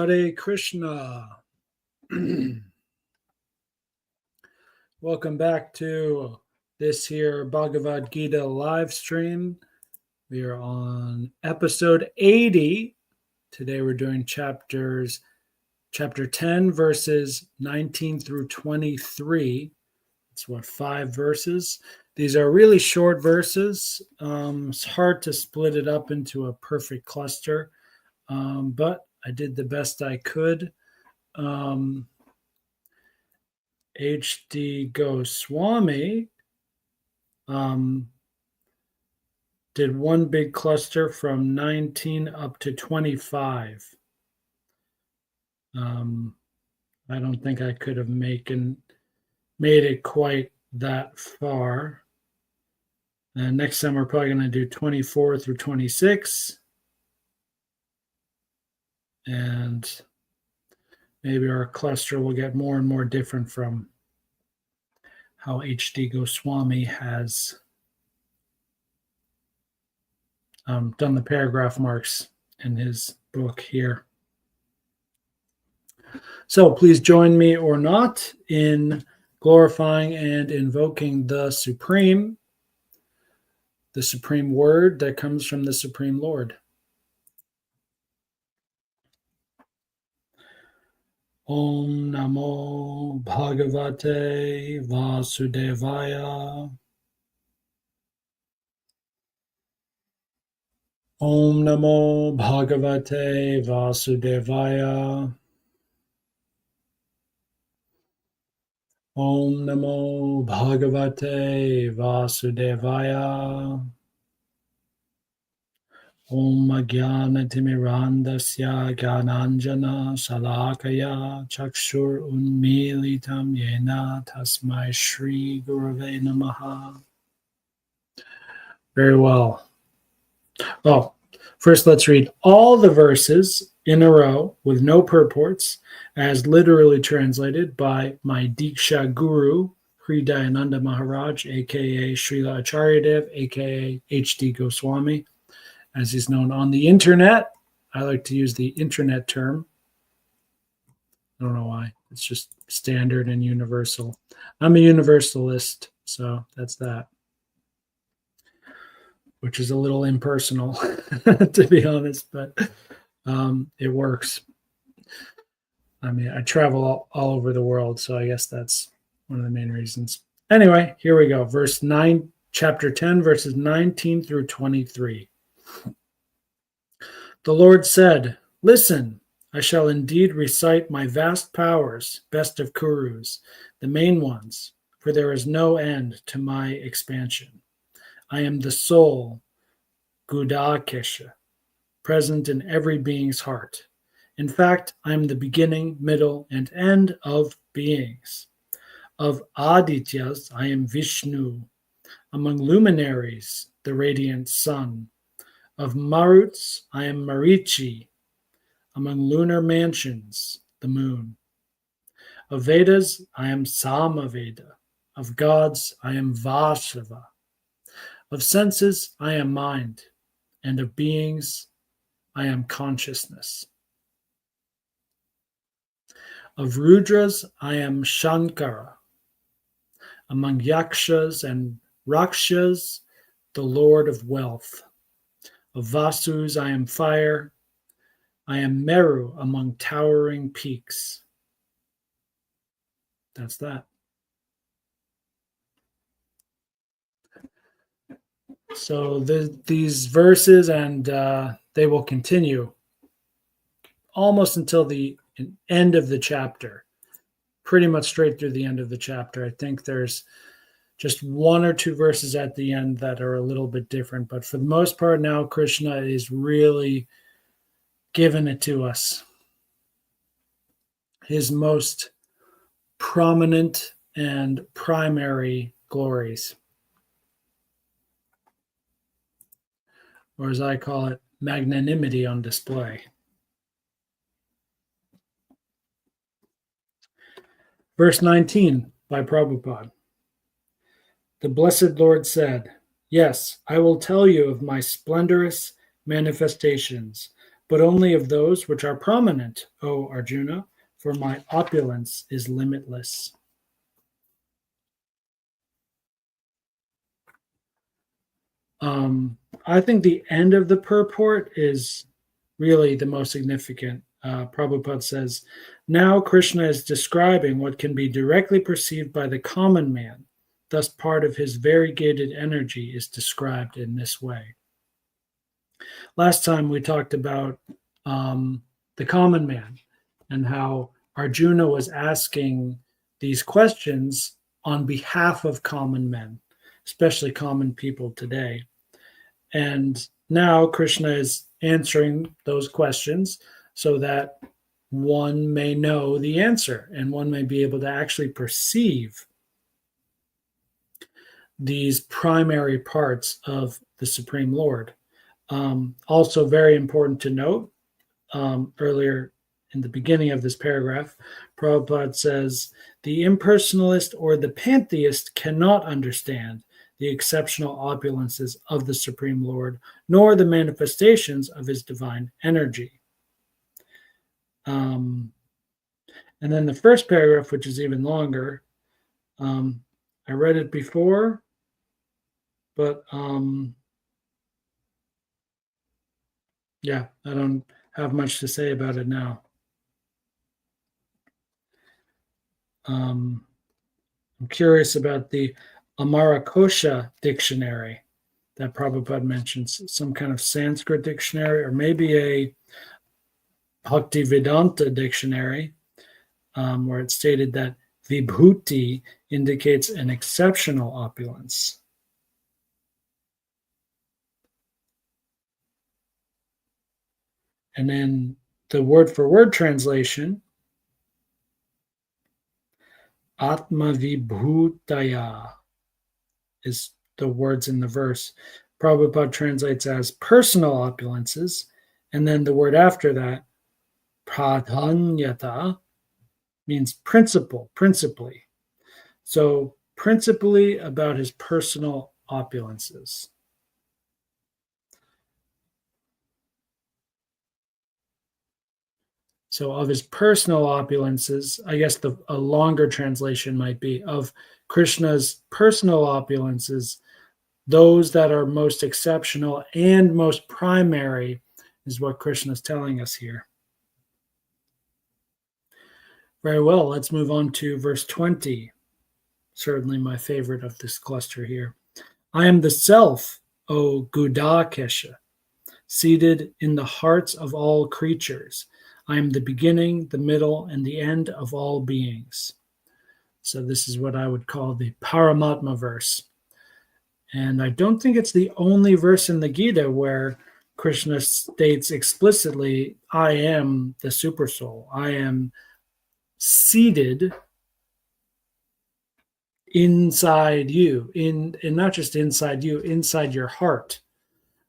Hare Krishna. Welcome back to this here Bhagavad Gita live stream. We are on episode 80. Today we're doing chapter 10, verses 19 through 23. It's 5 verses. These are really short verses. It's hard to split it up into a perfect cluster, but I did the best I could. H.D. Goswami did one big cluster from 19 up to 25. I don't think I could have made it quite that far. And next time we're probably going to do 24 through 26. And maybe our cluster will get more and more different from how H.D. Goswami has done the paragraph marks in his book here. So please join me or not in glorifying and invoking the Supreme Word that comes from the Supreme Lord. Om Namo Bhagavate Vasudevaya. Om Namo Bhagavate Vasudevaya. Om Namo Bhagavate Vasudevaya. Om Jnanatimirandasya Jnananjana Salakaya Chakshur Unmilitam Yena Tasmai Shri Gurave Namaha. Very well. Oh, first let's read all the verses in a row with no purports, as literally translated by my Diksha Guru, Hridayananda Maharaj, aka Srila Acharyadev, aka H.D. Goswami, as he's known on the internet. I like to use the internet term. I don't know why. It's just standard and universal. I'm a universalist, so that's that. Which is a little impersonal, to be honest, but it works. I mean, I travel all over the world, so I guess that's one of the main reasons. Anyway, here we go. Chapter 10, verses 19 through 23. The Lord said, "Listen, I shall indeed recite my vast powers, best of Kurus, the main ones, for there is no end to my expansion. I am the soul, Gudakesha, present in every being's heart. In fact, I am the beginning, middle, and end of beings. Of Adityas, I am Vishnu. Among luminaries, the radiant sun. Of Maruts, I am Marichi. Among lunar mansions, the moon. Of Vedas, I am Samaveda. Of gods, I am Vasava. Of senses, I am mind. And of beings, I am consciousness. Of Rudras, I am Shankara. Among Yakshas and Rakshas, the Lord of wealth. Of Vasus, I am fire. I am Meru among towering peaks." That's that. So these verses, and they will continue almost until the end of the chapter, pretty much straight through the end of the chapter. I think there's just one or two verses at the end that are a little bit different, but for the most part now, Krishna is really giving it to us. His most prominent and primary glories, or as I call it, magnanimity on display. Verse 19 by Prabhupada. The Blessed Lord said, "Yes, I will tell you of my splendorous manifestations, but only of those which are prominent, O Arjuna, for my opulence is limitless. I think the end of the purport is really the most significant. Prabhupada says, now Krishna is describing what can be directly perceived by the common man. Thus, part of his variegated energy is described in this way. Last time we talked about the common man and how Arjuna was asking these questions on behalf of common men, especially common people today. And now Krishna is answering those questions so that one may know the answer and one may be able to actually perceive these primary parts of the Supreme Lord. Also, very important to note, earlier in the beginning of this paragraph, Prabhupada says, the impersonalist or the pantheist cannot understand the exceptional opulences of the Supreme Lord, nor the manifestations of his divine energy. And then the first paragraph, which is even longer, I read it before, but yeah, I don't have much to say about it now. I'm curious about the Amarakosha dictionary that Prabhupada mentions, some kind of Sanskrit dictionary, or maybe a Bhaktivedanta dictionary, where it stated that vibhuti indicates an exceptional opulence. And then the word for word translation, Atma Vibhutaya, is the words in the verse. Prabhupada translates as personal opulences. And then the word after that, pradhanyata, means principle, principally. So principally about his personal opulences. So of his personal opulences, I guess a longer translation might be of Krishna's personal opulences, those that are most exceptional and most primary is what Krishna is telling us here. Very well, let's move on to verse 20. Certainly my favorite of this cluster here. I am the self, O Gudakesha, seated in the hearts of all creatures. I am the beginning, the middle, and the end of all beings. So this is what I would call the Paramatma verse. And I don't think it's the only verse in the Gita where Krishna states explicitly, I am the supersoul. I am seated inside you, and not just inside you, inside your heart.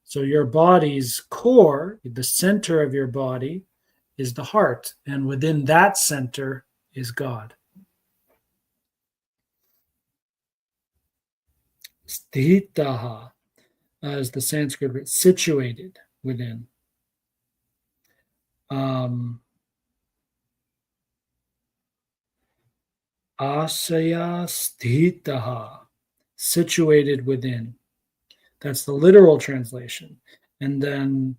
So your body's core, the center of your body, is the heart, and within that center is God. Sthitaha is the Sanskrit word, situated within. Asaya sthitaha, situated within. That's the literal translation. And then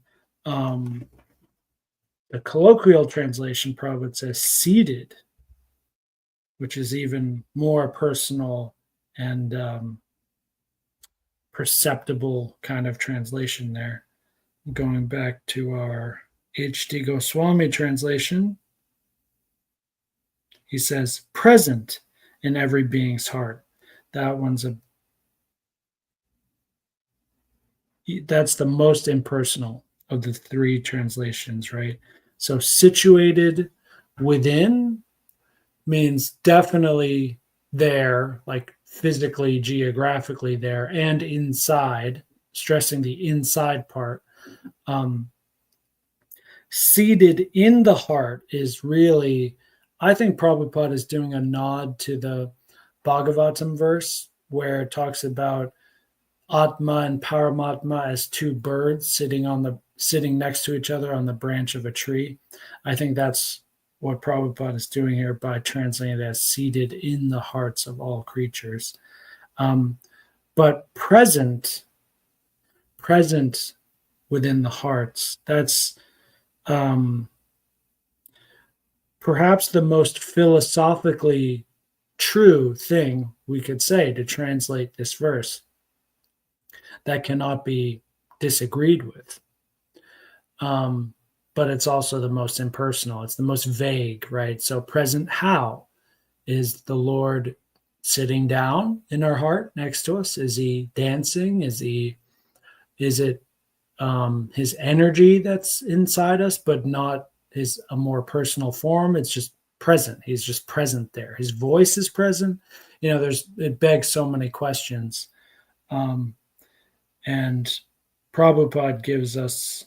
the colloquial translation probably says seated, which is even more personal and perceptible kind of translation there. Going back to our H.D. Goswami translation, he says, present in every being's heart. That's the most impersonal of the three translations, right? So situated within means definitely there, like physically, geographically there, and inside, stressing the inside part. Seated in the heart is really, I think Prabhupada is doing a nod to the Bhagavatam verse where it talks about Atma and Paramatma as two birds sitting on the sitting next to each other on the branch of a tree. I think that's what Prabhupada is doing here by translating it as seated in the hearts of all creatures. But present within the hearts, that's perhaps the most philosophically true thing we could say to translate this verse that cannot be disagreed with. But it's also the most impersonal. It's the most vague, right? So present how? Is the Lord sitting down in our heart next to us? Is he dancing? Is it his energy that's inside us, but not a more personal form? It's just present. He's just present there. His voice is present. It begs so many questions. And Prabhupada gives us,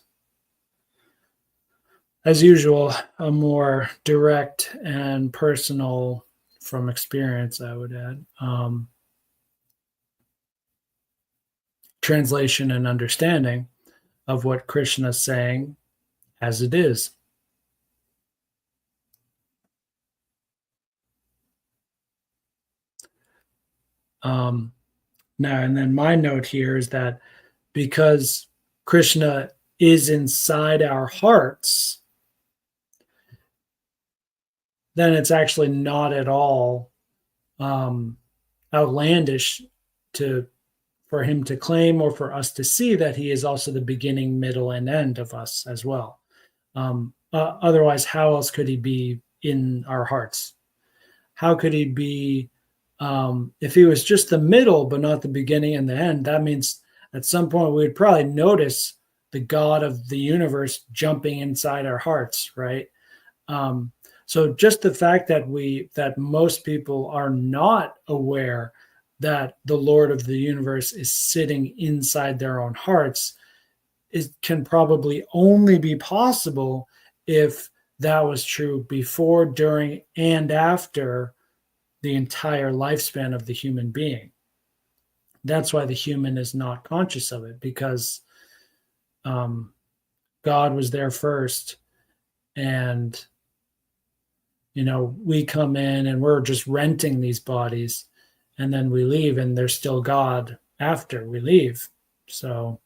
as usual, a more direct and personal, from experience, I would add, translation and understanding of what Krishna is saying as it is. Now, and then my note here is that because Krishna is inside our hearts, then it's actually not at all outlandish for him to claim or for us to see that he is also the beginning, middle, and end of us as well. Otherwise, how else could he be in our hearts? How could he be, if he was just the middle but not the beginning and the end? That means at some point we'd probably notice the God of the universe jumping inside our hearts, right? So just the fact that most people are not aware that the Lord of the universe is sitting inside their own hearts can probably only be possible if that was true before, during, and after the entire lifespan of the human being. That's why the human is not conscious of it, because God was there first, and we come in and we're just renting these bodies, and then we leave, and there's still God after we leave. So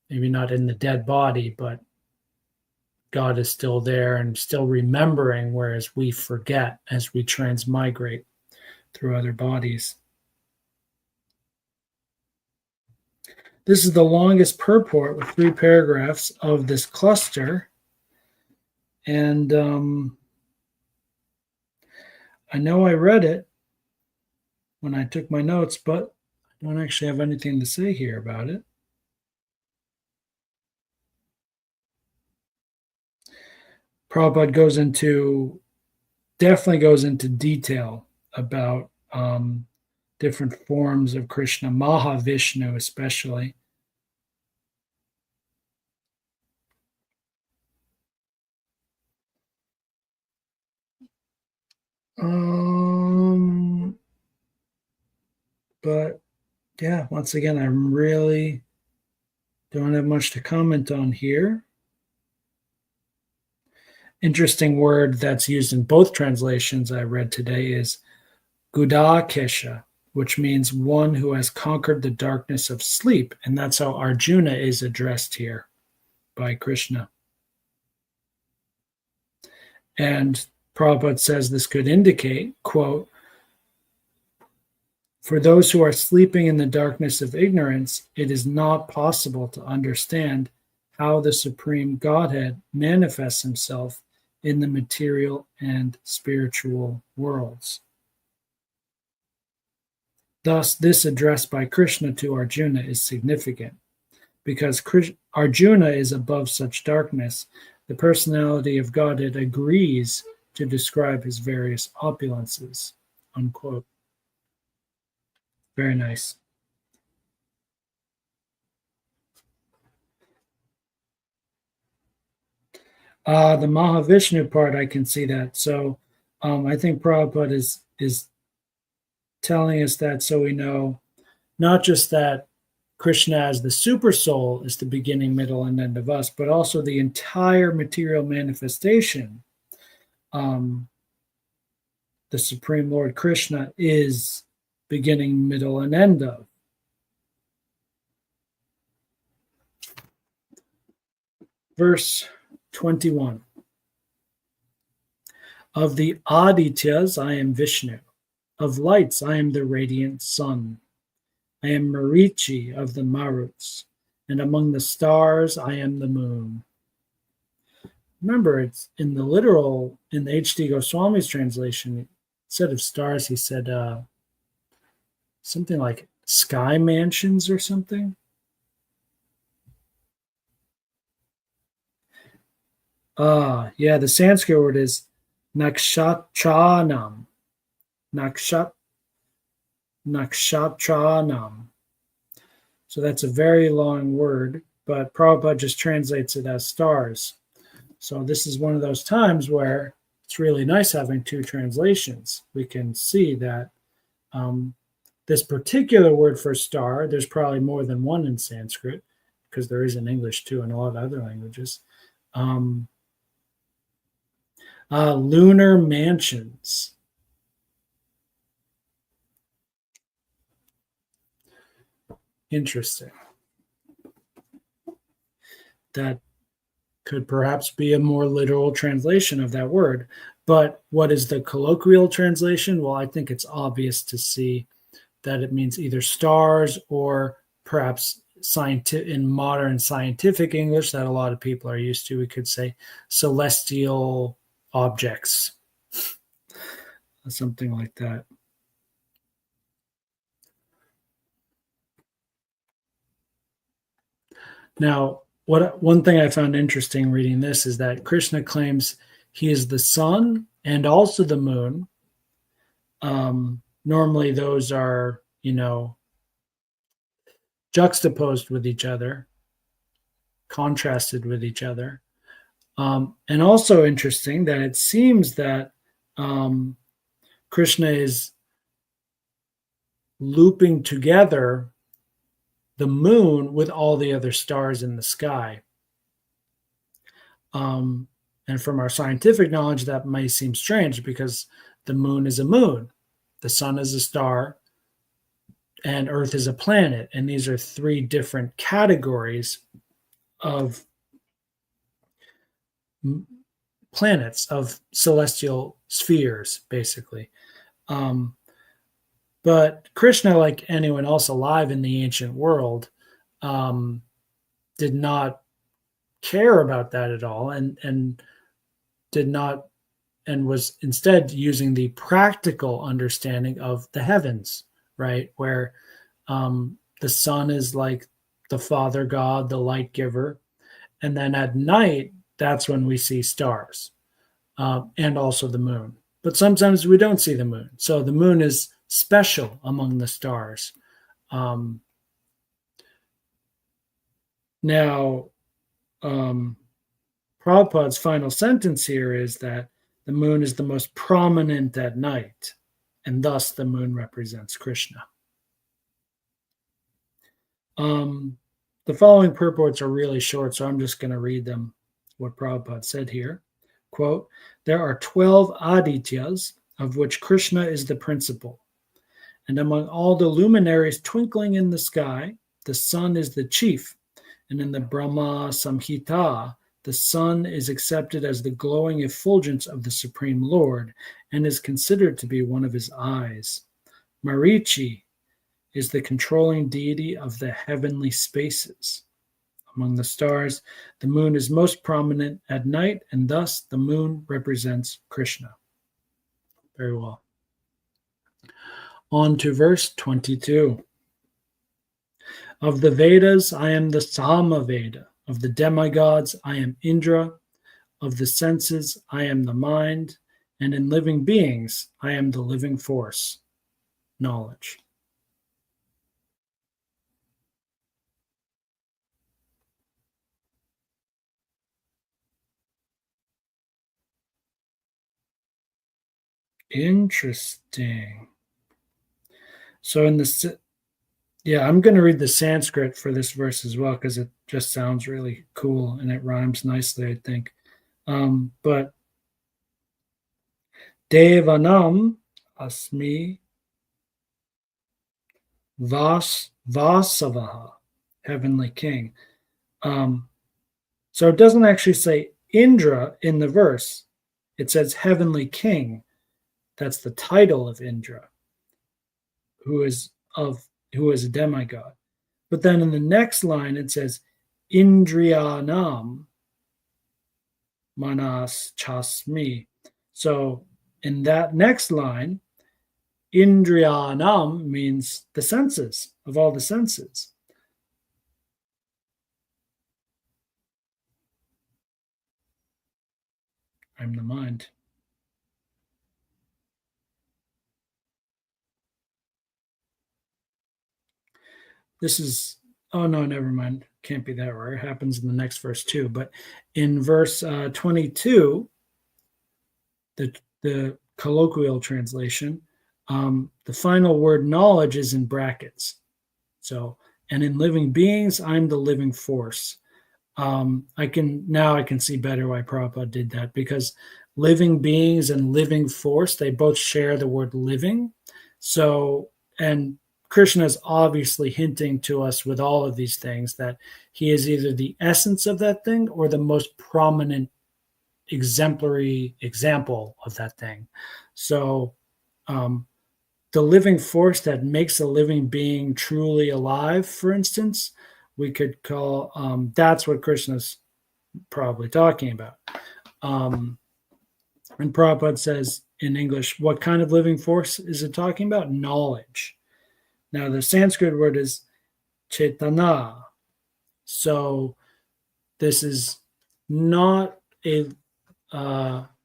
maybe not in the dead body, but God is still there and still remembering, whereas we forget as we transmigrate through other bodies. This is the longest purport with 3 paragraphs of this cluster. And I know I read it when I took my notes, but I don't actually have anything to say here about it. Prabhupada definitely goes into detail about different forms of Krishna, Mahavishnu especially. But yeah, once again, I really don't have much to comment on here. Interesting word that's used in both translations I read today is Gudakesha, which means one who has conquered the darkness of sleep. And that's how Arjuna is addressed here by Krishna. And Prabhupada says this could indicate, quote, "For those who are sleeping in the darkness of ignorance, it is not possible to understand how the Supreme Godhead manifests himself in the material and spiritual worlds." Thus, this address by Krishna to Arjuna is significant. Because Arjuna is above such darkness, the personality of Godhead agrees to describe his various opulences. Unquote. Very nice. The Mahavishnu part, I can see that. So I think Prabhupada is telling us that so we know not just that Krishna as the super soul is the beginning, middle, and end of us, but also the entire material manifestation. The Supreme Lord Krishna is beginning, middle, and end of. Verse 21. Of the Adityas, I am Vishnu. Of lights, I am the radiant sun. I am Marichi of the Maruts. And among the stars, I am the moon. Remember, it's in the literal, in the H.D. Goswami's translation, instead of stars, he said something like sky mansions or something. Yeah, the Sanskrit word is nakshatranam. Nakshatranam. So that's a very long word, but Prabhupada just translates it as stars. So this is one of those times where it's really nice having two translations. We can see that this particular word for star, there's probably more than one in Sanskrit, because there is in English too, and a lot of other languages. Lunar mansions. Interesting. That could perhaps be a more literal translation of that word. But what is the colloquial translation? Well, I think it's obvious to see that it means either stars or perhaps in modern scientific English that a lot of people are used to, we could say celestial objects, something like that. Now, one thing I found interesting reading this is that Krishna claims he is the sun and also the moon. Normally, those are, juxtaposed with each other, contrasted with each other. And also interesting that it seems that Krishna is looping together the moon with all the other stars in the sky. And from our scientific knowledge, that may seem strange because the moon is a moon, the sun is a star, and Earth is a planet. And these are three different categories of planets, of celestial spheres, basically. But Krishna, like anyone else alive in the ancient world, did not care about that at all, and did not, and was instead using the practical understanding of the heavens, right? Where the sun is like the Father God, the light giver. And then at night, that's when we see stars and also the moon. But sometimes we don't see the moon. So the moon is special among the stars. Now, Prabhupada's final sentence here is that the moon is the most prominent at night, and thus the moon represents Krishna. The following purports are really short, so I'm just going to read them, what Prabhupada said here. Quote, there are 12 Adityas, of which Krishna is the principal. And among all the luminaries twinkling in the sky, the sun is the chief. And in the Brahma Samhita, the sun is accepted as the glowing effulgence of the Supreme Lord and is considered to be one of his eyes. Marichi is the controlling deity of the heavenly spaces. Among the stars, the moon is most prominent at night, and thus the moon represents Krishna. Very well. On to verse 22. Of the Vedas, I am the Sama Veda. Of the demigods, I am Indra. Of the senses, I am the mind. And in living beings, I am the living force, knowledge. Interesting. So in the Yeah, I'm going to read the Sanskrit for this verse as well because it just sounds really cool and it rhymes nicely, I think. But Devanam asmi Vasavaha, heavenly king. So it doesn't actually say Indra in the verse. It says heavenly king. That's the title of Indra, who is a demigod. But then in the next line it says Indriyanam manas chasmi. So in that next line, Indriyanam means the senses, of all the senses. I'm the mind. This is, oh no, never mind. Can't be that rare. It happens in the next verse too. But in verse 22, the colloquial translation, the final word knowledge is in brackets. So, and in living beings, I'm the living force. I can see better why Prabhupada did that, because living beings and living force, they both share the word living. So, and Krishna is obviously hinting to us with all of these things that he is either the essence of that thing or the most prominent exemplary example of that thing. So, um, the living force that makes a living being truly alive, for instance, we could call, that's what Krishna's probably talking about. And Prabhupada says in English, what kind of living force is it talking about? Knowledge. Now, the Sanskrit word is chetana. So this is not a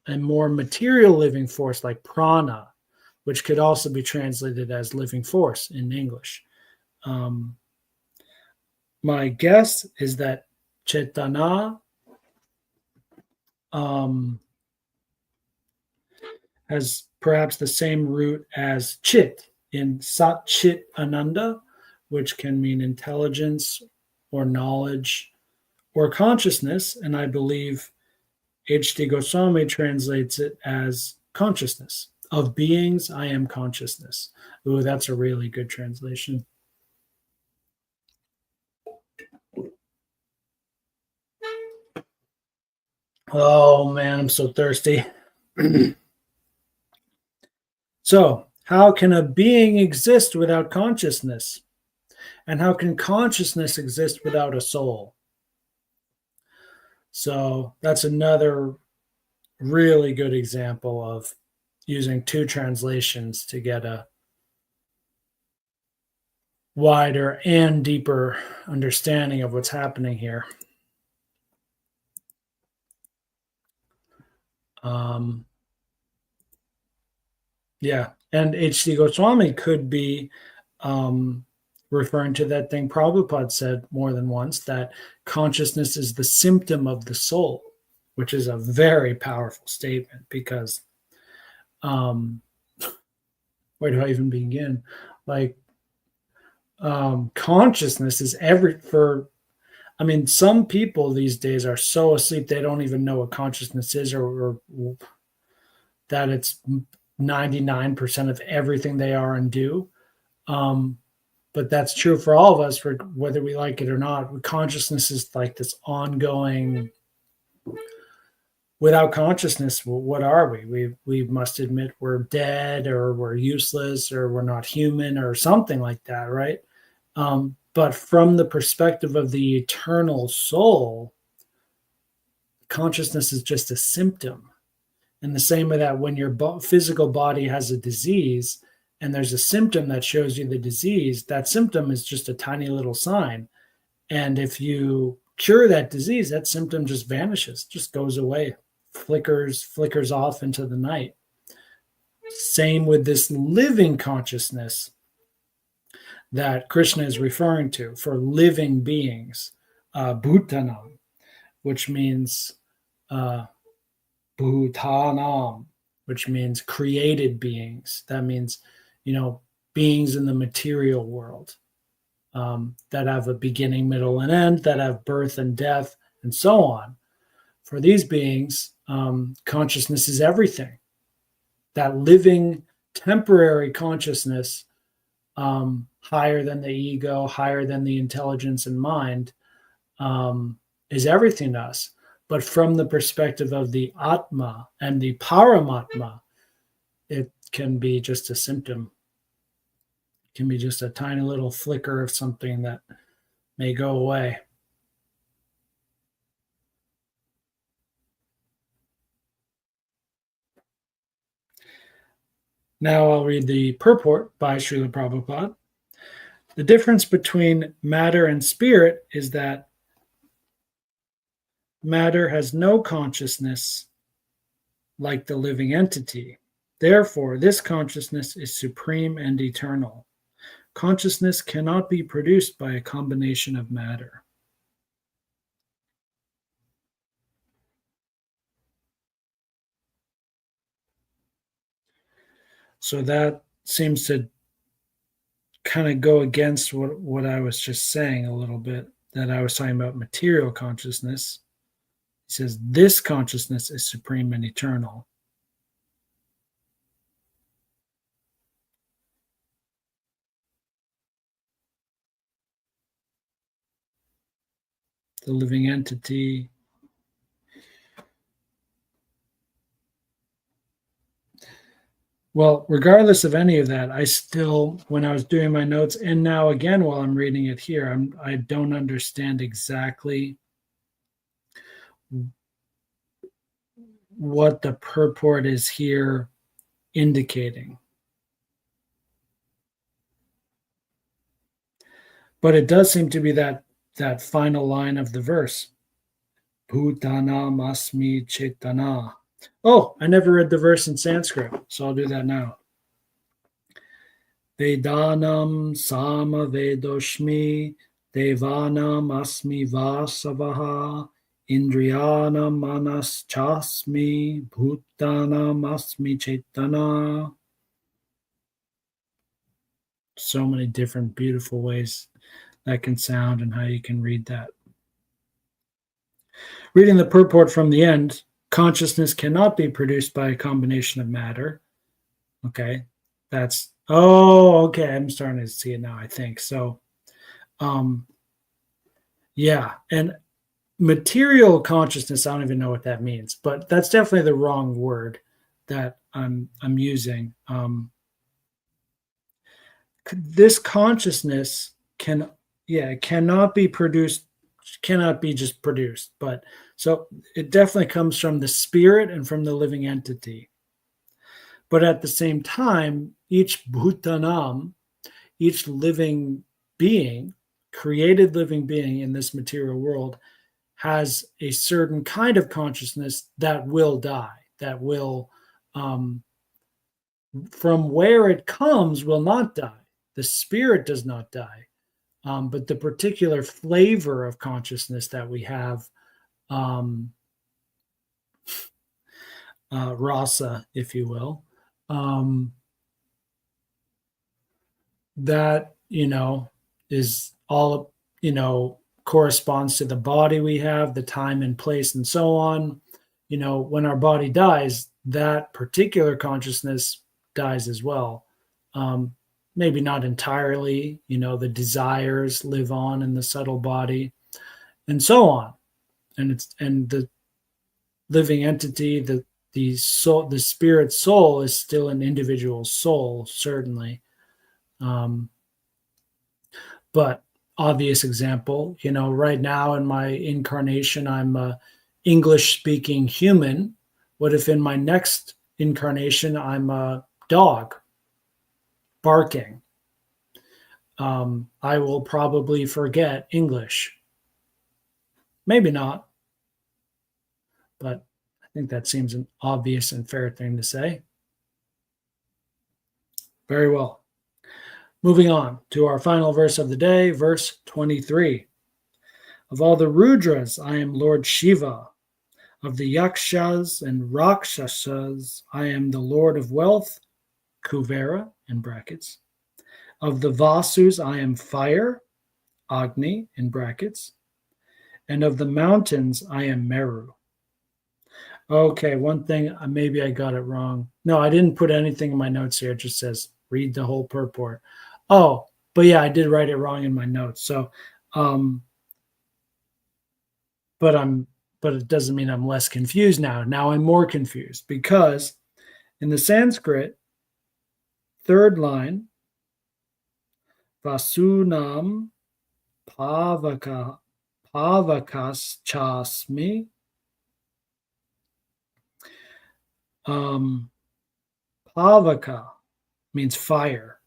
more material living force like prana, which could also be translated as living force in English. My guess is that Chetana has perhaps the same root as Chit in Sat Chit Ananda, which can mean intelligence or knowledge or consciousness. And I believe H.D. Goswami translates it as consciousness. Of beings, I am consciousness. Ooh, that's a really good translation. Oh man, I'm so thirsty. So, how can a being exist without consciousness? And how can consciousness exist without a soul? So, that's another really good example of using two translations to get a wider and deeper understanding of what's happening here. Yeah, and H.D. Goswami could be referring to that thing Prabhupada said more than once, that consciousness is the symptom of the soul, which is a very powerful statement because where do I even begin? Like, consciousness is some people these days are so asleep they don't even know what consciousness is, or that it's 99% of everything they are and do. But that's true for all of us, for whether we like it or not. Consciousness is like this ongoing. Without consciousness, what are we? We must admit we're dead, or we're useless, or we're not human, or something like that, right? But from the perspective of the eternal soul, consciousness is just a symptom. In the same way that when your physical body has a disease and there's a symptom that shows you the disease, that symptom is just a tiny little sign. And if you cure that disease, that symptom just vanishes, just goes away, flickers off into the night. Same with this living consciousness that Krishna is referring to for living beings, bhutanam, which means bhutanam, which means created beings. That means, beings in the material world. that have a beginning, middle, and end, that have birth and death, and so on. For these beings, consciousness is everything. That living, temporary consciousness, higher than the ego, higher than the intelligence and mind, is everything to us. But from the perspective of the Atma and the Paramatma, it can be just a symptom. It can be just a tiny little flicker of something that may go away. Now I'll read the purport by Srila Prabhupada. The difference between matter and spirit is that matter has no consciousness like the living entity. Therefore, this consciousness is supreme and eternal. Consciousness cannot be produced by a combination of matter. So that seems to kind of go against what I was just saying a little bit, that I was talking about material consciousness. He says this consciousness is supreme and eternal. The living entity. Well, regardless of any of that, I still, when I was doing my notes, and now again while I'm reading it here, I don't understand exactly what the purport is here indicating. But it does seem to be that final line of the verse. Bhutanam asmi chetana. Oh, I never read the verse in Sanskrit, so I'll do that now. Vedanam sama vedoshmi devanam asmi vasavaha indriyanam manas chasmi bhutanam asmi chetana. So many different beautiful ways that can sound and how you can read that. Reading the purport from the end, consciousness cannot be produced by a combination of matter. Okay, okay, I'm starting to see it now, I think. So, yeah, and material consciousness, I don't even know what that means, but that's definitely the wrong word that I'm using. This consciousness cannot be produced, cannot be just produced, but so it definitely comes from the spirit and from the living entity. But at the same time, each bhutanam, each living being, created living being in this material world, has a certain kind of consciousness that will die, that will, from where it comes, will not die. The spirit does not die. But the particular flavor of consciousness that we have, rasa, if you will, that, is all, corresponds to the body we have, the time and place, and so on. When our body dies, that particular consciousness dies as well. Maybe not entirely, the desires live on in the subtle body, and so on. And the living entity, the soul, the spirit soul, is still an individual soul, certainly. But obvious example, right now in my incarnation, I'm a English-speaking human. What if in my next incarnation, I'm a dog barking? I will probably forget English. Maybe not, but I think that seems an obvious and fair thing to say. Very well. Moving on to our final verse of the day, verse 23. Of all the Rudras, I am Lord Shiva. Of the Yakshas and Rakshasas, I am the Lord of Wealth, Kuvera, in brackets. Of the Vasus, I am fire. Agni in brackets, and of the mountains I am Meru. Okay, one thing, maybe I got it wrong. No, I didn't put anything in my notes here. It just says read the whole purport. Oh, but yeah, I did write it wrong in my notes. So, but it doesn't mean I'm less confused now. Now I'm more confused because in the Sanskrit, third line, Vasunam Pavakas Chasmi. Pavaka means fire.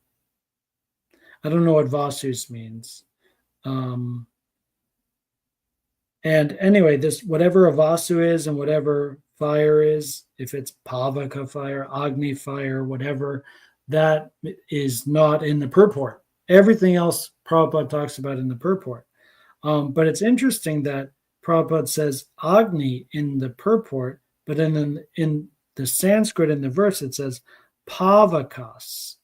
I don't know what Vasus means. And anyway, this whatever a Vasu is and whatever fire is, if it's Pavaka fire, Agni fire, whatever, that is not in the purport. Everything else Prabhupada talks about in the purport. But it's interesting that Prabhupada says Agni in the purport, but in the Sanskrit in the verse it says Pavakash.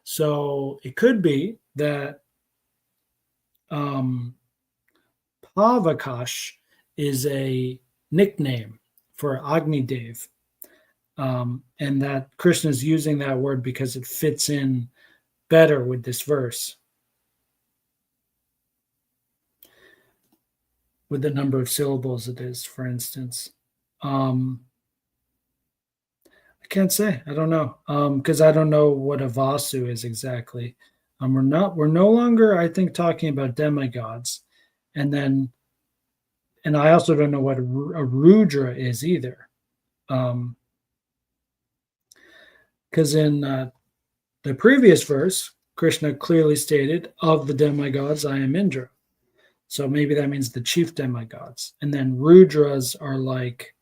So it could be that Pavakash is a nickname for Agni Dev, and that Krishna is using that word because it fits in better with this verse, with the number of syllables it is, for instance. I can't say. I don't know, because I don't know what a Vasu is exactly. We're no longer, I think, talking about demigods, and I also don't know what a Rudra is either, because in the previous verse, Krishna clearly stated, "Of the demigods, I am Indra." So maybe that means the chief demigods, and then Rudras are like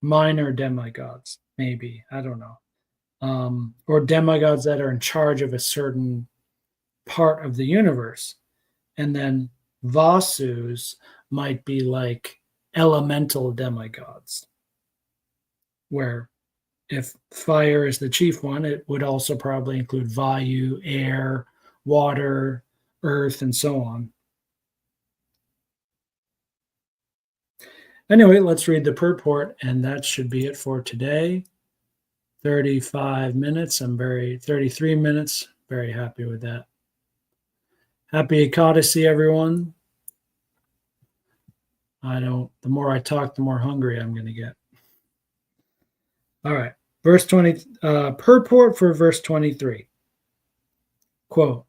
minor demigods. Maybe, I don't know, or demigods that are in charge of a certain part of the universe, and then Vasus might be like elemental demigods, where if fire is the chief one, it would also probably include Vayu, air, water, earth, and so on. Anyway, let's read the purport, and that should be it for today. 35 minutes. 33 minutes. Very happy with that. Happy Ekadasi, everyone. The more I talk, the more hungry I'm going to get. All right. Verse 20, purport for verse 23. Quote,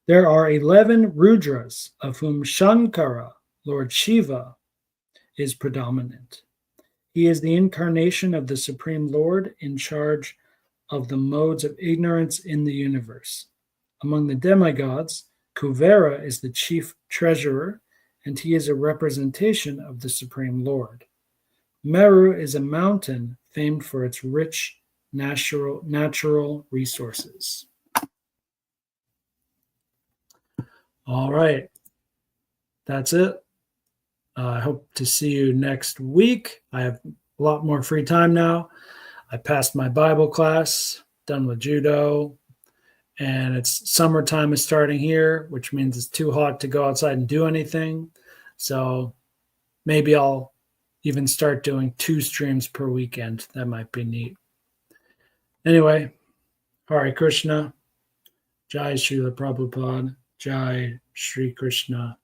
there are 11 Rudras, of whom Shankara, Lord Shiva, is predominant. He is the incarnation of the Supreme Lord in charge of the modes of ignorance in the universe. Among the demigods, Kuvera is the chief treasurer, and he is a representation of the Supreme Lord. Meru is a mountain famed for its rich natural resources. All right. That's it. I hope to see you next week. I have a lot more free time now. I passed my Bible class, done with judo, and it's summertime is starting here, which means it's too hot to go outside and do anything. So maybe I'll even start doing 2 streams per weekend. That might be neat. Anyway, Hare Krishna, Jai Srila Prabhupada, Jai Shri Krishna,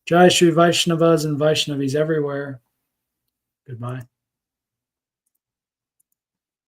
Jai Shri Vaishnavas and Vaishnavis everywhere. Goodbye.